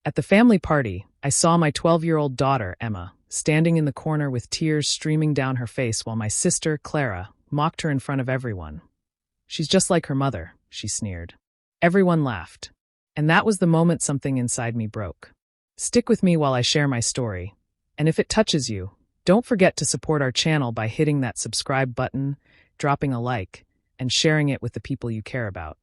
At the family party, I saw my 12-year-old daughter, Emma, standing in the corner with tears streaming down her face while my sister, Clara, mocked her in front of everyone. "She's just like her mother," she sneered. Everyone laughed. And that was the moment something inside me broke. Stick with me while I share my story. And if it touches you, don't forget to support our channel by hitting that subscribe button, dropping a like, and sharing it with the people you care about.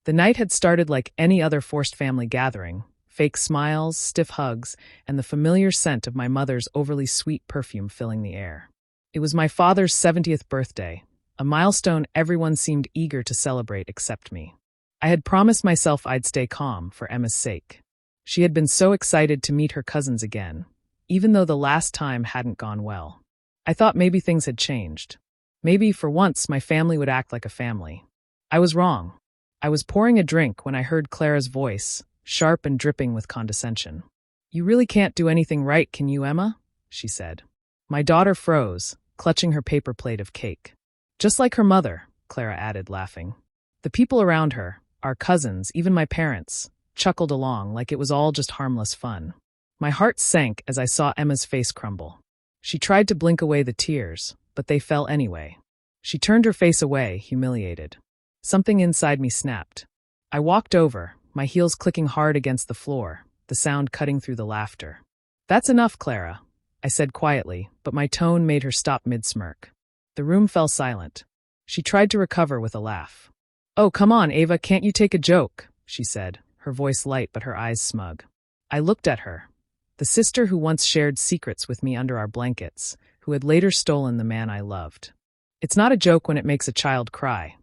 The night had started like any other forced family gathering: fake smiles, stiff hugs, and the familiar scent of my mother's overly sweet perfume filling the air. It was my father's 70th birthday, a milestone everyone seemed eager to celebrate except me. I had promised myself I'd stay calm for Emma's sake. She had been so excited to meet her cousins again, even though the last time hadn't gone well. I thought maybe things had changed. Maybe, for once, my family would act like a family. I was wrong. I was pouring a drink when I heard Clara's voice, sharp and dripping with condescension. "You really can't do anything right, can you, Emma?" she said. My daughter froze, clutching her paper plate of cake. "Just like her mother," Clara added, laughing. The people around her, our cousins, even my parents, chuckled along like it was all just harmless fun. My heart sank as I saw Emma's face crumble. She tried to blink away the tears, but they fell anyway. She turned her face away, humiliated. Something inside me snapped. I walked over, my heels clicking hard against the floor, the sound cutting through the laughter. "That's enough, Clara," I said quietly, but my tone made her stop mid-smirk. The room fell silent. She tried to recover with a laugh. "Oh, come on, Ava, can't you take a joke?" she said, her voice light but her eyes smug. I looked at her. The sister who once shared secrets with me under our blankets, who had later stolen the man I loved. "It's not a joke when it makes a child cry,"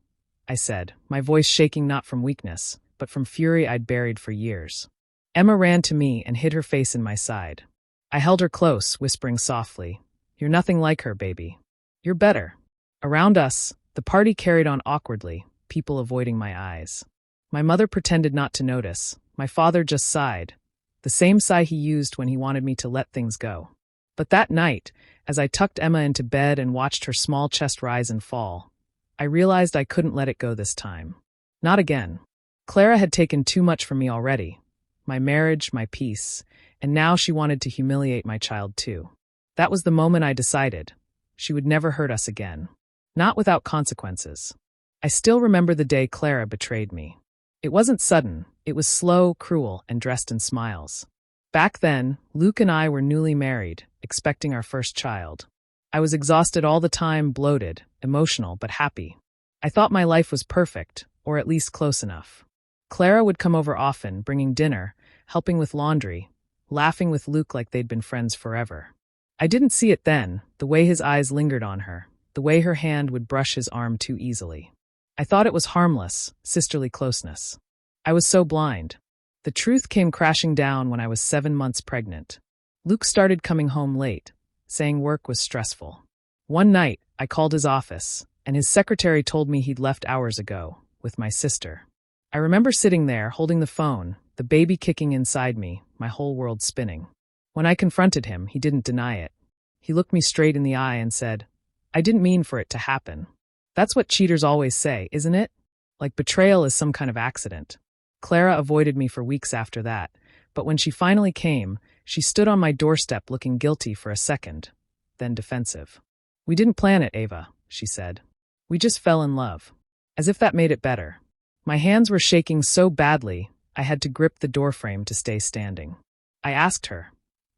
I said, my voice shaking not from weakness, but from fury I'd buried for years. Emma ran to me and hid her face in my side. I held her close, whispering softly, "You're nothing like her, baby. You're better." Around us, the party carried on awkwardly, people avoiding my eyes. My mother pretended not to notice. My father just sighed, the same sigh he used when he wanted me to let things go. But that night, as I tucked Emma into bed and watched her small chest rise and fall, I realized I couldn't let it go this time. Not again. Clara had taken too much from me already. My marriage, my peace, and now she wanted to humiliate my child too. That was the moment I decided. She would never hurt us again. Not without consequences. I still remember the day Clara betrayed me. It wasn't sudden, it was slow, cruel, and dressed in smiles. Back then, Luke and I were newly married, expecting our first child. I was exhausted all the time, bloated, emotional, but happy. I thought my life was perfect, or at least close enough. Clara would come over often, bringing dinner, helping with laundry, laughing with Luke like they'd been friends forever. I didn't see it then, the way his eyes lingered on her, the way her hand would brush his arm too easily. I thought it was harmless, sisterly closeness. I was so blind. The truth came crashing down when I was 7 months pregnant. Luke started coming home late, saying work was stressful. One night, I called his office, and his secretary told me he'd left hours ago, with my sister. I remember sitting there, holding the phone, the baby kicking inside me, my whole world spinning. When I confronted him, he didn't deny it. He looked me straight in the eye and said, "I didn't mean for it to happen." That's what cheaters always say, isn't it? Like betrayal is some kind of accident. Clara avoided me for weeks after that, but when she finally came, she stood on my doorstep looking guilty for a second, then defensive. "We didn't plan it, Ava," she said. "We just fell in love." As if that made it better. My hands were shaking so badly, I had to grip the doorframe to stay standing. I asked her,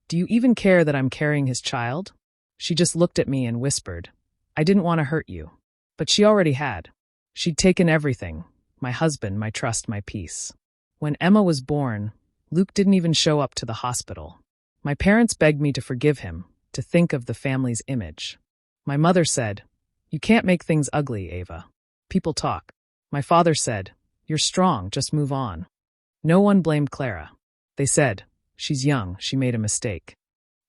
"Do you even care that I'm carrying his child?" She just looked at me and whispered, "I didn't want to hurt you." But she already had. She'd taken everything, my husband, my trust, my peace. When Emma was born, Luke didn't even show up to the hospital. My parents begged me to forgive him, to think of the family's image. My mother said, "You can't make things ugly, Ava. People talk." My father said, "You're strong, just move on." No one blamed Clara. They said, "She's young, she made a mistake."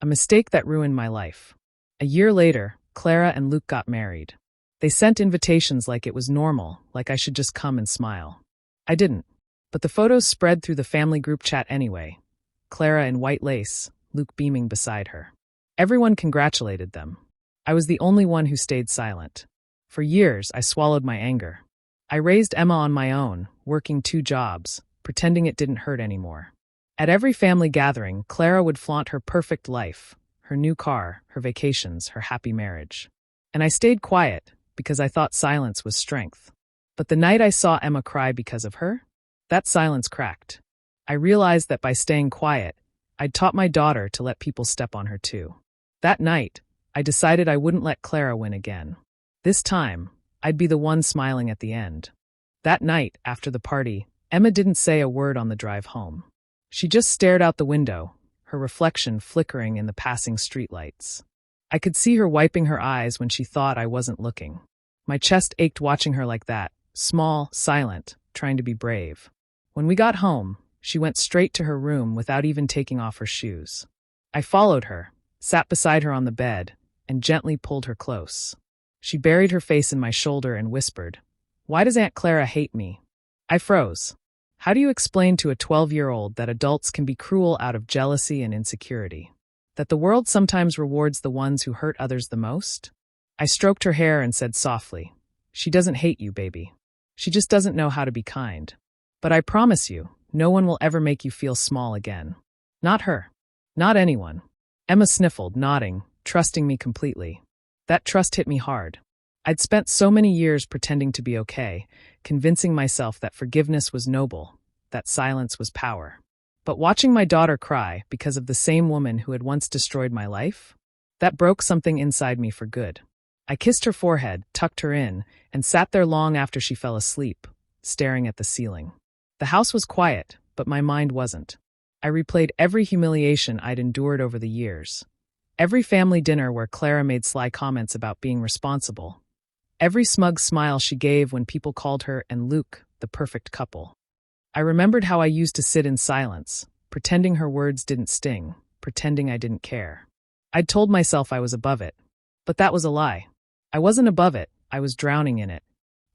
A mistake that ruined my life. A year later, Clara and Luke got married. They sent invitations like it was normal, like I should just come and smile. I didn't. But the photos spread through the family group chat anyway. Clara in white lace, Luke beaming beside her. Everyone congratulated them. I was the only one who stayed silent. For years, I swallowed my anger. I raised Emma on my own, working 2 jobs, pretending it didn't hurt anymore. At every family gathering, Clara would flaunt her perfect life, her new car, her vacations, her happy marriage. And I stayed quiet because I thought silence was strength. But the night I saw Emma cry because of her, that silence cracked. I realized that by staying quiet, I'd taught my daughter to let people step on her too. That night, I decided I wouldn't let Clara win again. This time, I'd be the one smiling at the end. That night, after the party, Emma didn't say a word on the drive home. She just stared out the window, her reflection flickering in the passing streetlights. I could see her wiping her eyes when she thought I wasn't looking. My chest ached watching her like that, small, silent, trying to be brave. When we got home, she went straight to her room without even taking off her shoes. I followed her, sat beside her on the bed, and gently pulled her close. She buried her face in my shoulder and whispered, "Why does Aunt Clara hate me?" I froze. How do you explain to a 12-year-old that adults can be cruel out of jealousy and insecurity? That the world sometimes rewards the ones who hurt others the most? I stroked her hair and said softly, "She doesn't hate you, baby. She just doesn't know how to be kind. But I promise you, no one will ever make you feel small again. Not her. Not anyone." Emma sniffled, nodding, trusting me completely. That trust hit me hard. I'd spent so many years pretending to be okay, convincing myself that forgiveness was noble, that silence was power. But watching my daughter cry because of the same woman who had once destroyed my life, that broke something inside me for good. I kissed her forehead, tucked her in, and sat there long after she fell asleep, staring at the ceiling. The house was quiet, but my mind wasn't. I replayed every humiliation I'd endured over the years. Every family dinner where Clara made sly comments about being responsible. Every smug smile she gave when people called her and Luke the perfect couple. I remembered how I used to sit in silence, pretending her words didn't sting, pretending I didn't care. I'd told myself I was above it. But that was a lie. I wasn't above it, I was drowning in it.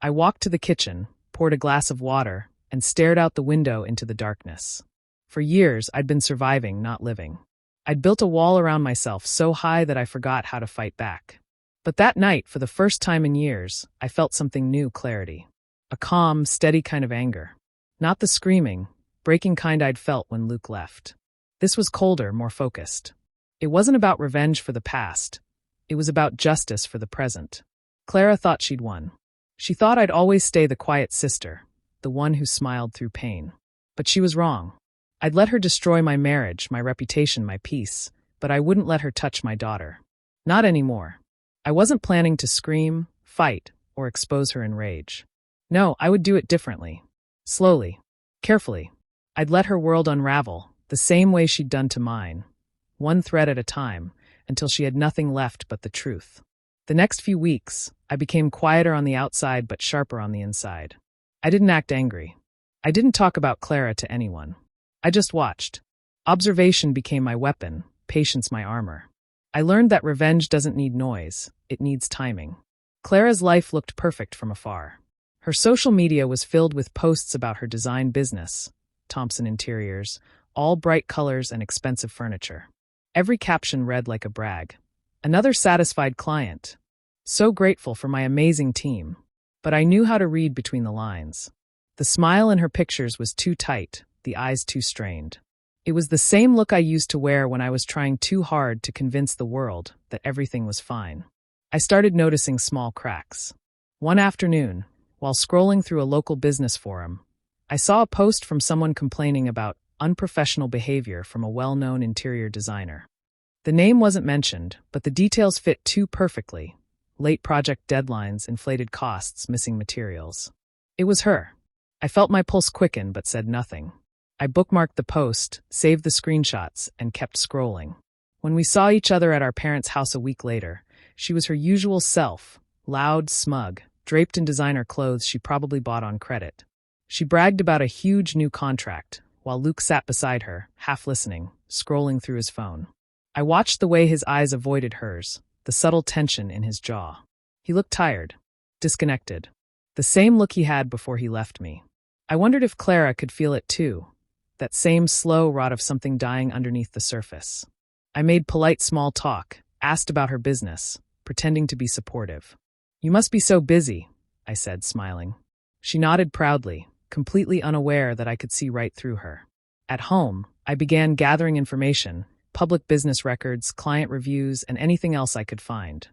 I walked to the kitchen, poured a glass of water, and stared out the window into the darkness. For years, I'd been surviving, not living. I'd built a wall around myself so high that I forgot how to fight back. But that night, for the first time in years, I felt something new: clarity. A calm, steady kind of anger. Not the screaming, breaking kind I'd felt when Luke left. This was colder, more focused. It wasn't about revenge for the past. It was about justice for the present. Clara thought she'd won. She thought I'd always stay the quiet sister, the one who smiled through pain. But she was wrong. I'd let her destroy my marriage, my reputation, my peace, but I wouldn't let her touch my daughter. Not anymore. I wasn't planning to scream, fight, or expose her in rage. No, I would do it differently. Slowly. Carefully. I'd let her world unravel, the same way she'd done to mine. One thread at a time, until she had nothing left but the truth. The next few weeks, I became quieter on the outside but sharper on the inside. I didn't act angry. I didn't talk about Clara to anyone. I just watched. Observation became my weapon, patience my armor. I learned that revenge doesn't need noise, it needs timing. Clara's life looked perfect from afar. Her social media was filled with posts about her design business, Thompson Interiors, all bright colors and expensive furniture. Every caption read like a brag. Another satisfied client. So grateful for my amazing team. But I knew how to read between the lines. The smile in her pictures was too tight, the eyes too strained. It was the same look I used to wear when I was trying too hard to convince the world that everything was fine. I started noticing small cracks. One afternoon, while scrolling through a local business forum, I saw a post from someone complaining about unprofessional behavior from a well-known interior designer. The name wasn't mentioned, but the details fit too perfectly. Late project deadlines, inflated costs, missing materials. It was her. I felt my pulse quicken but said nothing. I bookmarked the post, saved the screenshots, and kept scrolling. When we saw each other at our parents' house a week later, she was her usual self, loud, smug, draped in designer clothes she probably bought on credit. She bragged about a huge new contract, while Luke sat beside her, half listening, scrolling through his phone. I watched the way his eyes avoided hers, the subtle tension in his jaw. He looked tired, disconnected. The same look he had before he left me. I wondered if Clara could feel it too, that same slow rot of something dying underneath the surface. I made polite small talk, asked about her business, pretending to be supportive. "You must be so busy," I said, smiling. She nodded proudly, completely unaware that I could see right through her. At home, I began gathering information, public business records, client reviews, and anything else I could find.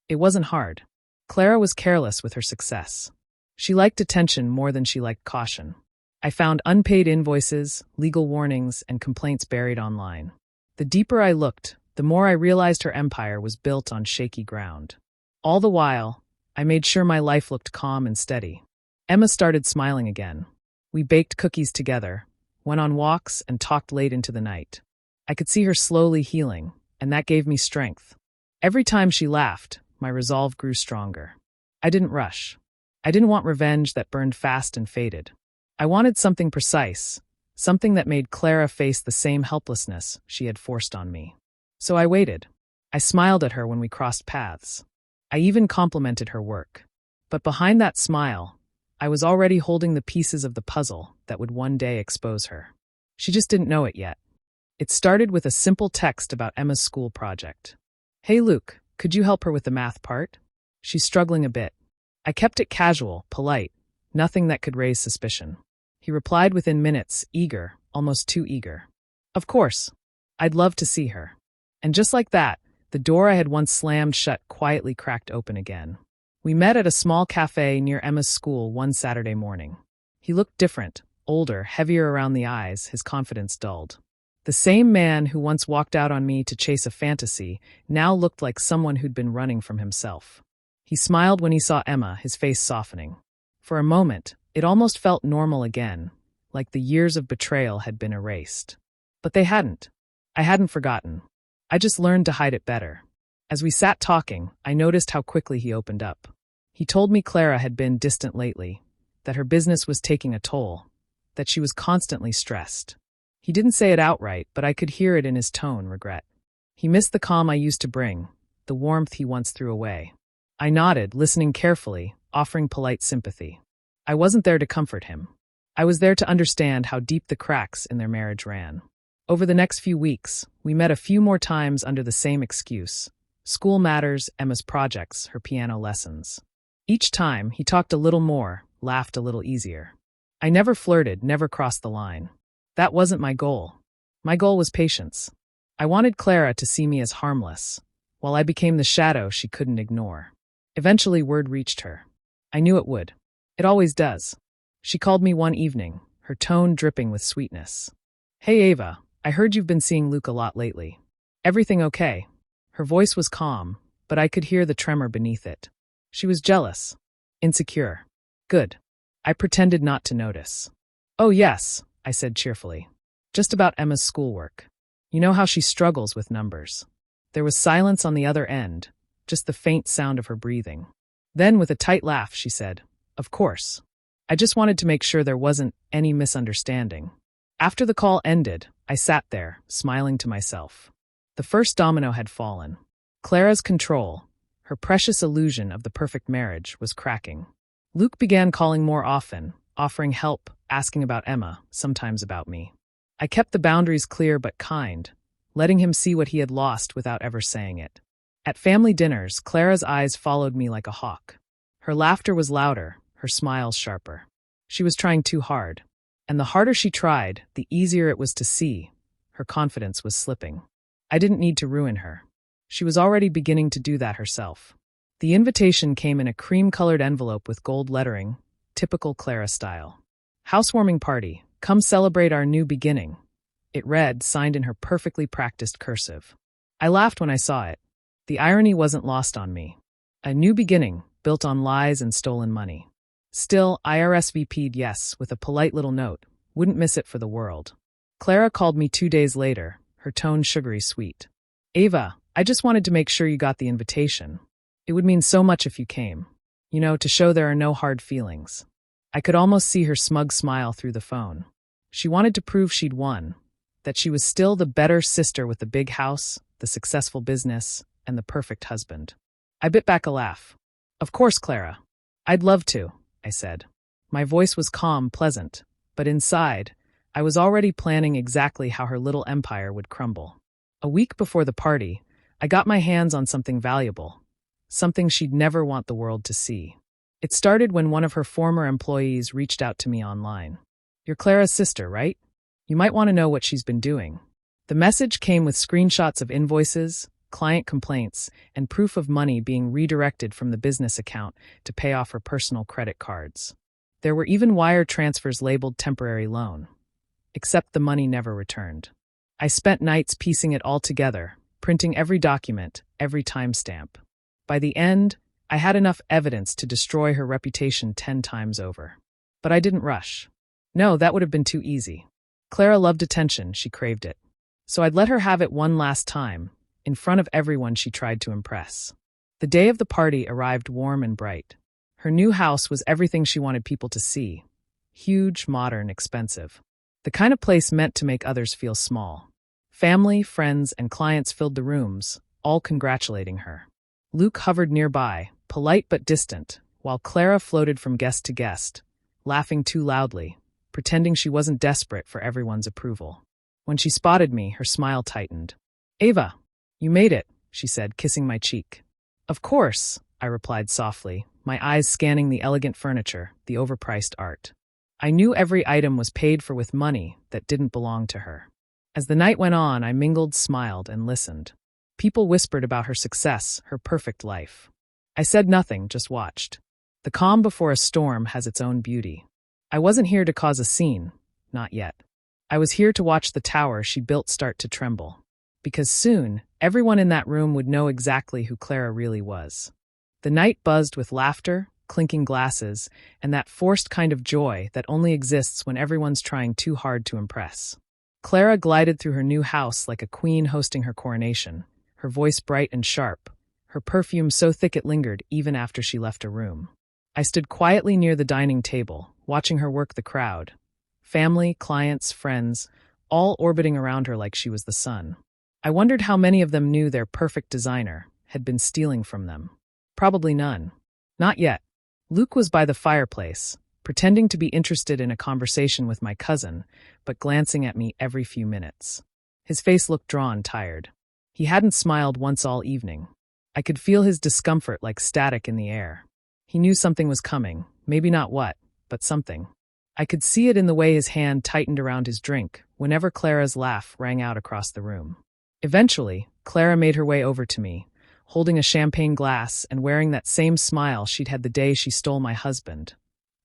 It wasn't hard. Clara was careless with her success. She liked attention more than she liked caution. I found unpaid invoices, legal warnings, and complaints buried online. The deeper I looked, the more I realized her empire was built on shaky ground. All the while, I made sure my life looked calm and steady. Emma started smiling again. We baked cookies together, went on walks, and talked late into the night. I could see her slowly healing, and that gave me strength. Every time she laughed, my resolve grew stronger. I didn't rush. I didn't want revenge that burned fast and faded. I wanted something precise, something that made Clara face the same helplessness she had forced on me. So I waited. I smiled at her when we crossed paths. I even complimented her work. But behind that smile, I was already holding the pieces of the puzzle that would one day expose her. She just didn't know it yet. It started with a simple text about Emma's school project. "Hey Luke, could you help her with the math part? She's struggling a bit." I kept it casual, polite, nothing that could raise suspicion. He replied within minutes, eager, almost too eager. "Of course. I'd love to see her." And just like that, the door I had once slammed shut quietly cracked open again. We met at a small cafe near Emma's school one Saturday morning. He looked different, older, heavier around the eyes, his confidence dulled. The same man who once walked out on me to chase a fantasy now looked like someone who'd been running from himself. He smiled when he saw Emma, his face softening. For a moment, it almost felt normal again, like the years of betrayal had been erased. But they hadn't. I hadn't forgotten. I just learned to hide it better. As we sat talking, I noticed how quickly he opened up. He told me Clara had been distant lately, that her business was taking a toll, that she was constantly stressed. He didn't say it outright, but I could hear it in his tone, regret. He missed the calm I used to bring, the warmth he once threw away. I nodded, listening carefully, offering polite sympathy. I wasn't there to comfort him. I was there to understand how deep the cracks in their marriage ran. Over the next few weeks, we met a few more times under the same excuse: school matters, Emma's projects, her piano lessons. Each time, he talked a little more, laughed a little easier. I never flirted, never crossed the line. That wasn't my goal. My goal was patience. I wanted Clara to see me as harmless, while I became the shadow she couldn't ignore. Eventually, word reached her. I knew it would. It always does. She called me one evening, her tone dripping with sweetness. "Hey Ava, I heard you've been seeing Luke a lot lately. Everything okay?" Her voice was calm, but I could hear the tremor beneath it. She was jealous. Insecure. Good. I pretended not to notice. "Oh yes," I said cheerfully. "Just about Emma's schoolwork. You know how she struggles with numbers." There was silence on the other end, just the faint sound of her breathing. Then, with a tight laugh, she said, "Of course. I just wanted to make sure there wasn't any misunderstanding." After the call ended, I sat there, smiling to myself. The first domino had fallen. Clara's control, her precious illusion of the perfect marriage, was cracking. Luke began calling more often, offering help, asking about Emma, sometimes about me. I kept the boundaries clear but kind, letting him see what he had lost without ever saying it. At family dinners, Clara's eyes followed me like a hawk. Her laughter was louder, her smiles sharper. She was trying too hard. And the harder she tried, the easier it was to see. Her confidence was slipping. I didn't need to ruin her. She was already beginning to do that herself. The invitation came in a cream-colored envelope with gold lettering, typical Clara style. "Housewarming party. Come celebrate our new beginning." It read, signed in her perfectly practiced cursive. I laughed when I saw it. The irony wasn't lost on me. A new beginning, built on lies and stolen money. Still, I RSVP'd yes, with a polite little note. Wouldn't miss it for the world. Clara called me 2 days later, her tone sugary sweet. "Ava, I just wanted to make sure you got the invitation. It would mean so much if you came. You know, to show there are no hard feelings." I could almost see her smug smile through the phone. She wanted to prove she'd won, that she was still the better sister with the big house, the successful business, and the perfect husband. I bit back a laugh. "Of course, Clara. I'd love to," I said. My voice was calm, pleasant, but inside, I was already planning exactly how her little empire would crumble. A week before the party, I got my hands on something valuable, something she'd never want the world to see. It started when one of her former employees reached out to me online. "You're Clara's sister, right? You might want to know what she's been doing." The message came with screenshots of invoices, client complaints, and proof of money being redirected from the business account to pay off her personal credit cards. There were even wire transfers labeled temporary loan. Except the money never returned. I spent nights piecing it all together, printing every document, every timestamp. By the end, I had enough evidence to destroy her reputation 10 times over. But I didn't rush. No, that would have been too easy. Clara loved attention, she craved it. So I'd let her have it one last time. In front of everyone she tried to impress. The day of the party arrived warm and bright. Her new house was everything she wanted people to see. Huge, modern, expensive. The kind of place meant to make others feel small. Family, friends, and clients filled the rooms, all congratulating her. Luke hovered nearby, polite but distant, while Clara floated from guest to guest, laughing too loudly, pretending she wasn't desperate for everyone's approval. When she spotted me, her smile tightened. "Ava, you made it," she said, kissing my cheek. "Of course," I replied softly, my eyes scanning the elegant furniture, the overpriced art. I knew every item was paid for with money that didn't belong to her. As the night went on, I mingled, smiled, and listened. People whispered about her success, her perfect life. I said nothing, just watched. The calm before a storm has its own beauty. I wasn't here to cause a scene, not yet. I was here to watch the tower she built start to tremble. Because soon, everyone in that room would know exactly who Clara really was. The night buzzed with laughter, clinking glasses, and that forced kind of joy that only exists when everyone's trying too hard to impress. Clara glided through her new house like a queen hosting her coronation, her voice bright and sharp, her perfume so thick it lingered even after she left a room. I stood quietly near the dining table, watching her work the crowd. Family, clients, friends, all orbiting around her like she was the sun. I wondered how many of them knew their perfect designer had been stealing from them. Probably none. Not yet. Luke was by the fireplace, pretending to be interested in a conversation with my cousin, but glancing at me every few minutes. His face looked drawn, tired. He hadn't smiled once all evening. I could feel his discomfort like static in the air. He knew something was coming, maybe not what, but something. I could see it in the way his hand tightened around his drink whenever Clara's laugh rang out across the room. Eventually, Clara made her way over to me, holding a champagne glass and wearing that same smile she'd had the day she stole my husband.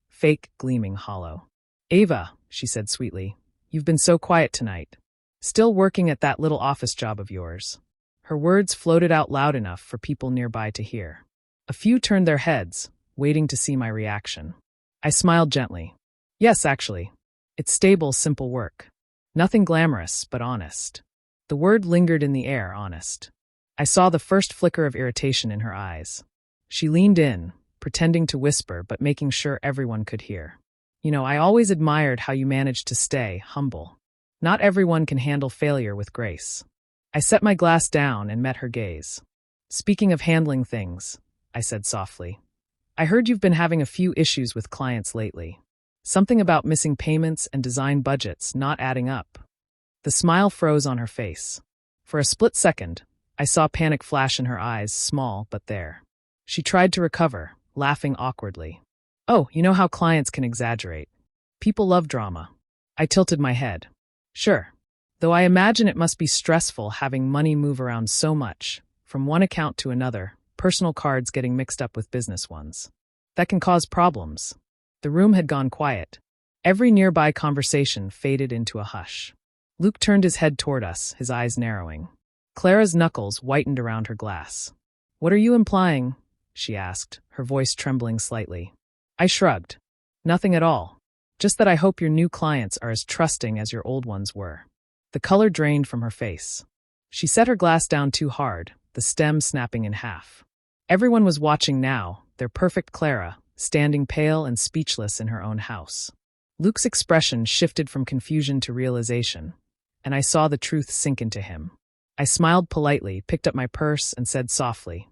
Fake, gleaming hollow. "Ava," she said sweetly, "you've been so quiet tonight. Still working at that little office job of yours." Her words floated out loud enough for people nearby to hear. A few turned their heads, waiting to see my reaction. I smiled gently. "Yes, actually. It's stable, simple work. Nothing glamorous, but honest." The word lingered in the air, honest. I saw the first flicker of irritation in her eyes. She leaned in, pretending to whisper but making sure everyone could hear. "You know, I always admired how you managed to stay humble. Not everyone can handle failure with grace." I set my glass down and met her gaze. "Speaking of handling things," I said softly, "I heard you've been having a few issues with clients lately. Something about missing payments and design budgets not adding up." The smile froze on her face. For a split second, I saw panic flash in her eyes, small but there. She tried to recover, laughing awkwardly. "Oh, you know how clients can exaggerate. People love drama." I tilted my head. "Sure. Though I imagine it must be stressful having money move around so much, from one account to another, personal cards getting mixed up with business ones. That can cause problems." The room had gone quiet. Every nearby conversation faded into a hush. Luke turned his head toward us, his eyes narrowing. Clara's knuckles whitened around her glass. "What are you implying?" she asked, her voice trembling slightly. I shrugged. "Nothing at all. Just that I hope your new clients are as trusting as your old ones were." The color drained from her face. She set her glass down too hard, the stem snapping in half. Everyone was watching now, their perfect Clara, standing pale and speechless in her own house. Luke's expression shifted from confusion to realization, and I saw the truth sink into him. I smiled politely, picked up my purse, and said softly,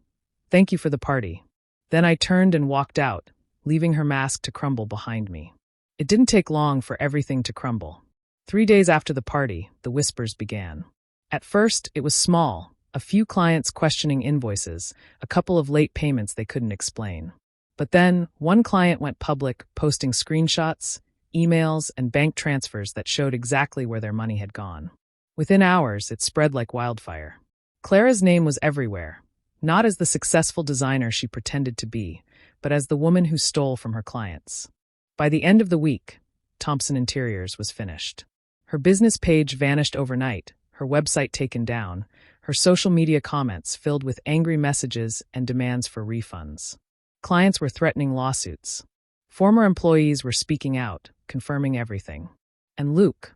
"Thank you for the party." Then I turned and walked out, leaving her mask to crumble behind me. It didn't take long for everything to crumble. 3 days after the party, the whispers began. At first, it was small, a few clients questioning invoices, a couple of late payments they couldn't explain. But then, one client went public, posting screenshots, emails, and bank transfers that showed exactly where their money had gone. Within hours, it spread like wildfire. Clara's name was everywhere, not as the successful designer she pretended to be, but as the woman who stole from her clients. By the end of the week, Thompson Interiors was finished. Her business page vanished overnight, her website taken down, her social media comments filled with angry messages and demands for refunds. Clients were threatening lawsuits. Former employees were speaking out, confirming everything. And Luke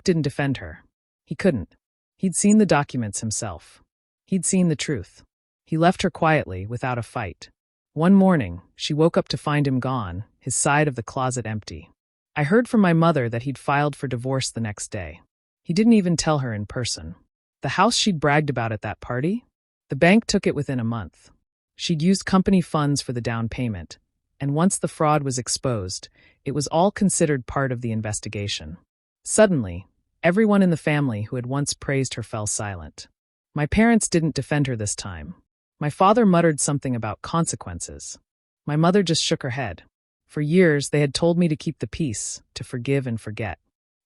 didn't defend her. He couldn't. He'd seen the documents himself. He'd seen the truth. He left her quietly, without a fight. One morning, she woke up to find him gone, his side of the closet empty. I heard from my mother that he'd filed for divorce the next day. He didn't even tell her in person. The house she'd bragged about at that party? The bank took it within a month. She'd used company funds for the down payment, and once the fraud was exposed, it was all considered part of the investigation. Suddenly, everyone in the family who had once praised her fell silent. My parents didn't defend her this time. My father muttered something about consequences. My mother just shook her head. For years, they had told me to keep the peace, to forgive and forget.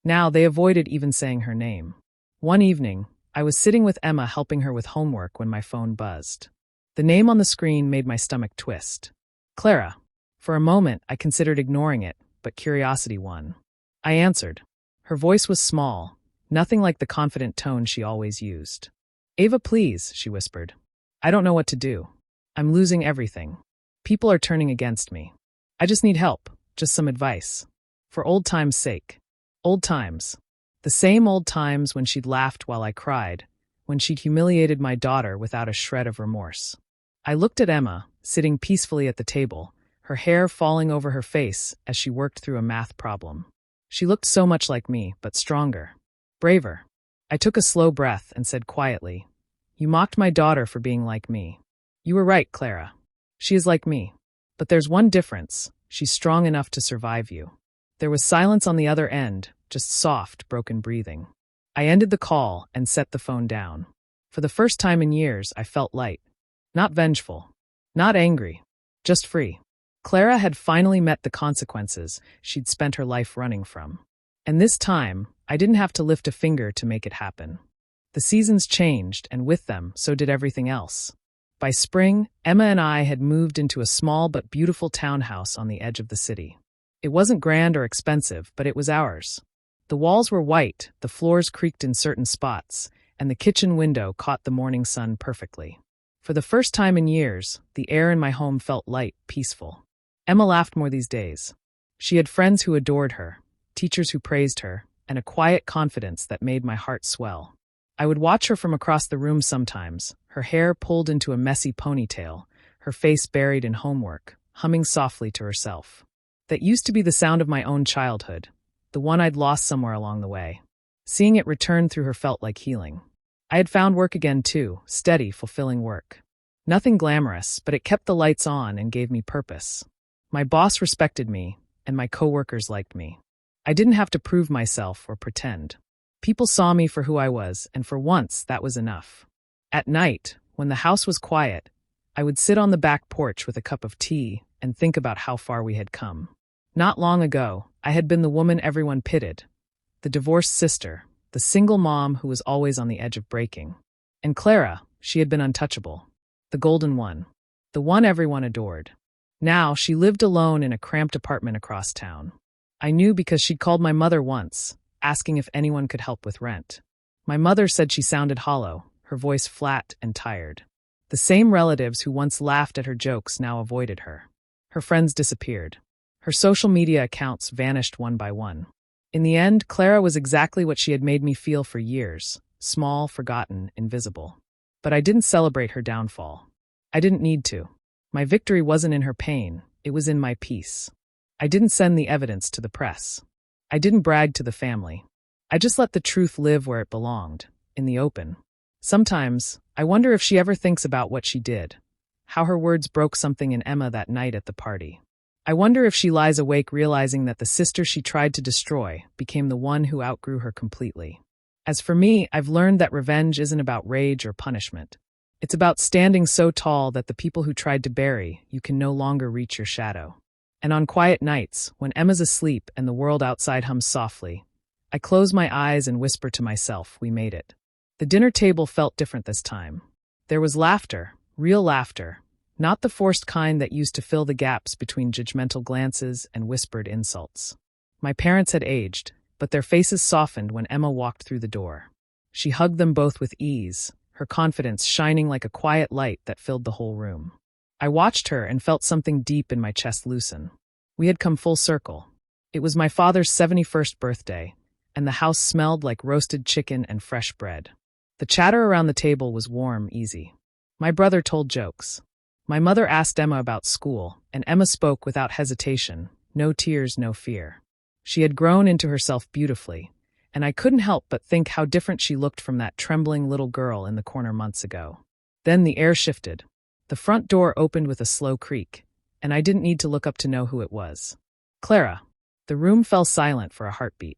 Now they avoided even saying her name. One evening, I was sitting with Emma helping her with homework when my phone buzzed. The name on the screen made my stomach twist. Clara. For a moment, I considered ignoring it, but curiosity won. I answered. Her voice was small, nothing like the confident tone she always used. Ava, please, she whispered. I don't know what to do. I'm losing everything. People are turning against me. I just need help, just some advice. For old times' sake. Old times. The same old times when she'd laughed while I cried, when she'd humiliated my daughter without a shred of remorse. I looked at Emma, sitting peacefully at the table, her hair falling over her face as she worked through a math problem. She looked so much like me, but stronger. Braver. I took a slow breath and said quietly, You mocked my daughter for being like me. You were right, Clara. She is like me. But there's one difference. She's strong enough to survive you. There was silence on the other end, just soft, broken breathing. I ended the call and set the phone down. For the first time in years, I felt light. Not vengeful. Not angry. Just free. Clara had finally met the consequences she'd spent her life running from. And this time, I didn't have to lift a finger to make it happen. The seasons changed, and with them, so did everything else. By spring, Emma and I had moved into a small but beautiful townhouse on the edge of the city. It wasn't grand or expensive, but it was ours. The walls were white, the floors creaked in certain spots, and the kitchen window caught the morning sun perfectly. For the first time in years, the air in my home felt light, peaceful. Emma laughed more these days. She had friends who adored her, teachers who praised her, and a quiet confidence that made my heart swell. I would watch her from across the room sometimes, her hair pulled into a messy ponytail, her face buried in homework, humming softly to herself. That used to be the sound of my own childhood, the one I'd lost somewhere along the way. Seeing it return through her felt like healing. I had found work again too, steady, fulfilling work. Nothing glamorous, but it kept the lights on and gave me purpose. My boss respected me, and my coworkers liked me. I didn't have to prove myself or pretend. People saw me for who I was, and for once, that was enough. At night, when the house was quiet, I would sit on the back porch with a cup of tea and think about how far we had come. Not long ago, I had been the woman everyone pitied, the divorced sister, the single mom who was always on the edge of breaking. And Clara, she had been untouchable, the golden one, the one everyone adored. Now she lived alone in a cramped apartment across town. I knew because she'd called my mother once, asking if anyone could help with rent. My mother said she sounded hollow, her voice flat and tired. The same relatives who once laughed at her jokes now avoided her. Her friends disappeared. Her social media accounts vanished one by one. In the end, Clara was exactly what she had made me feel for years, small, forgotten, invisible. But I didn't celebrate her downfall. I didn't need to. My victory wasn't in her pain, it was in my peace. I didn't send the evidence to the press. I didn't brag to the family. I just let the truth live where it belonged, in the open. Sometimes, I wonder if she ever thinks about what she did, how her words broke something in Emma that night at the party. I wonder if she lies awake realizing that the sister she tried to destroy became the one who outgrew her completely. As for me, I've learned that revenge isn't about rage or punishment. It's about standing so tall that the people who tried to bury you can no longer reach your shadow. And on quiet nights, when Emma's asleep and the world outside hums softly, I close my eyes and whisper to myself, we made it. The dinner table felt different this time. There was laughter, real laughter, not the forced kind that used to fill the gaps between judgmental glances and whispered insults. My parents had aged, but their faces softened when Emma walked through the door. She hugged them both with ease, her confidence shining like a quiet light that filled the whole room. I watched her and felt something deep in my chest loosen. We had come full circle. It was my father's 71st birthday, and the house smelled like roasted chicken and fresh bread. The chatter around the table was warm, easy. My brother told jokes. My mother asked Emma about school, and Emma spoke without hesitation, no tears, no fear. She had grown into herself beautifully, and I couldn't help but think how different she looked from that trembling little girl in the corner months ago. Then the air shifted. The front door opened with a slow creak, and I didn't need to look up to know who it was. Clara. The room fell silent for a heartbeat.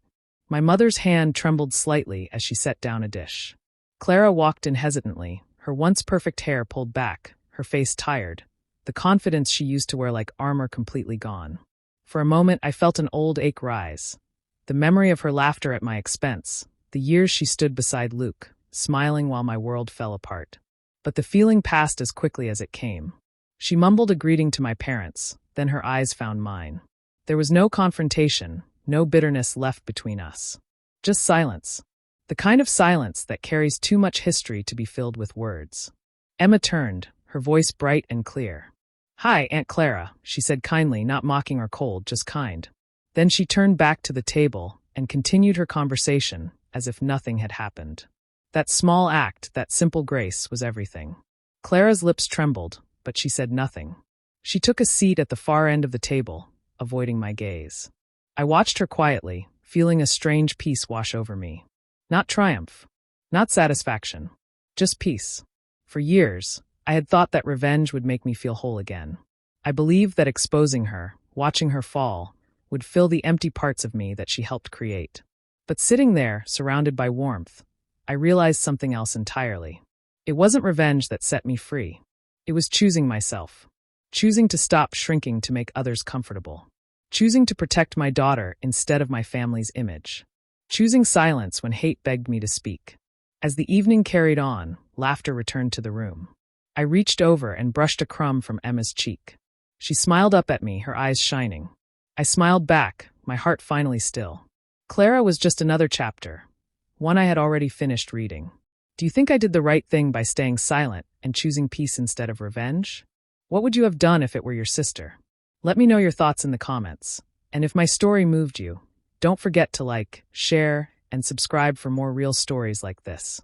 My mother's hand trembled slightly as she set down a dish. Clara walked in hesitantly, her once perfect hair pulled back, her face tired, the confidence she used to wear like armor completely gone. For a moment I felt an old ache rise. The memory of her laughter at my expense, the years she stood beside Luke, smiling while my world fell apart. But the feeling passed as quickly as it came. She mumbled a greeting to my parents, then her eyes found mine. There was no confrontation, no bitterness left between us. Just silence. The kind of silence that carries too much history to be filled with words. Emma turned, her voice bright and clear. "Hi, Aunt Clara," she said kindly, not mocking or cold, just kind. Then she turned back to the table and continued her conversation as if nothing had happened. That small act, that simple grace, was everything. Clara's lips trembled, but she said nothing. She took a seat at the far end of the table, avoiding my gaze. I watched her quietly, feeling a strange peace wash over me. Not triumph, not satisfaction, just peace. For years, I had thought that revenge would make me feel whole again. I believed that exposing her, watching her fall, would fill the empty parts of me that she helped create. But sitting there, surrounded by warmth, I realized something else entirely. It wasn't revenge that set me free. It was choosing myself. Choosing to stop shrinking to make others comfortable. Choosing to protect my daughter instead of my family's image. Choosing silence when hate begged me to speak. As the evening carried on, laughter returned to the room. I reached over and brushed a crumb from Emma's cheek. She smiled up at me, her eyes shining. I smiled back, my heart finally still. Clara was just another chapter, one I had already finished reading. Do you think I did the right thing by staying silent and choosing peace instead of revenge? What would you have done if it were your sister? Let me know your thoughts in the comments. And if my story moved you, don't forget to like, share, and subscribe for more real stories like this.